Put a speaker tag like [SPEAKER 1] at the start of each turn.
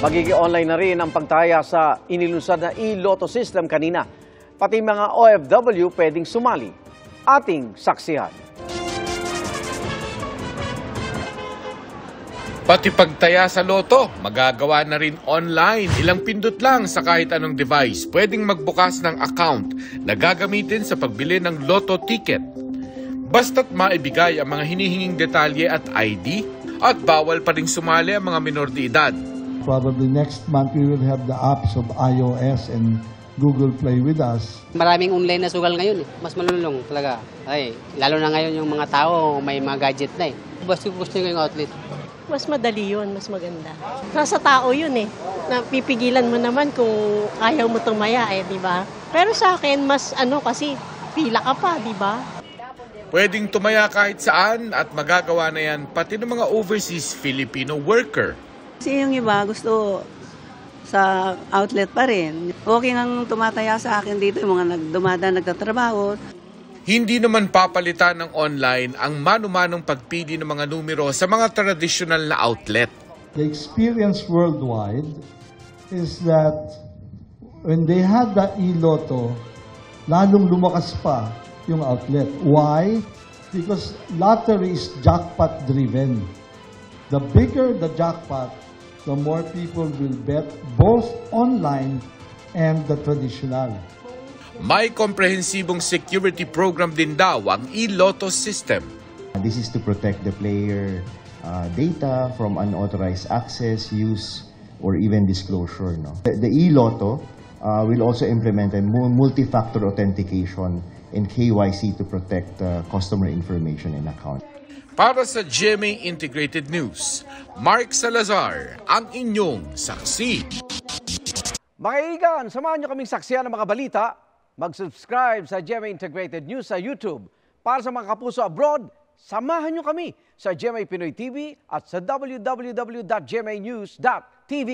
[SPEAKER 1] Magiging online na rin ang pagtaya sa inilunsad na e-lotto system kanina. Pati mga OFW pwedeng sumali. Ating saksihan.
[SPEAKER 2] Pati pagtaya sa loto, magagawa na rin online. Ilang pindot lang sa kahit anong device. Pwedeng magbukas ng account na gagamitin sa pagbili ng lotto ticket. Basta't maibigay ang mga hinihinging detalye at ID at bawal pa rin sumali ang mga minor de edad.
[SPEAKER 3] Probably next month we will have the apps of iOS and Google Play with us.
[SPEAKER 4] Maraming online na sugal ngayon. Mas malulong talaga. Ay, lalo na ngayon yung mga tao may mga gadget na eh. Gusto yung outlet.
[SPEAKER 5] Mas madali yun, mas maganda. Nasa tao yun eh. Napipigilan mo naman kung ayaw mo tumaya eh, di ba? Pero sa akin, mas kasi pila ka pa, di ba?
[SPEAKER 2] Pwedeng tumaya kahit saan at magagawa na yan pati ng mga overseas Filipino worker.
[SPEAKER 6] Kasi yung iba gusto sa outlet pa rin. Okay nang tumataya sa akin dito yung mga nagtatrabaho.
[SPEAKER 2] Hindi naman papalitan ng online ang mano-manong pagpili ng mga numero sa mga tradisyonal na outlet.
[SPEAKER 3] The experience worldwide is that when they had the e-lotto, lalong lumakas pa yung outlet. Why? Because lottery is jackpot driven. The bigger the jackpot, the more people will bet both online and the traditional.
[SPEAKER 2] May komprehensibong security program din daw ang e-lotto system.
[SPEAKER 7] This is to protect the player data from unauthorized access, use, or even disclosure. No? The e-lotto will also implement a multi-factor authentication and KYC to protect customer information and account.
[SPEAKER 2] Para sa GMA Integrated News, Mark Salazar, ang inyong saksi.
[SPEAKER 1] Mga kaibigan, samahan nyo kaming saksihan ng mga balita. Mag-subscribe sa GMA Integrated News sa YouTube. Para sa mga kapuso abroad, samahan nyo kami sa GMA Pinoy TV at sa www.gmanews.tv.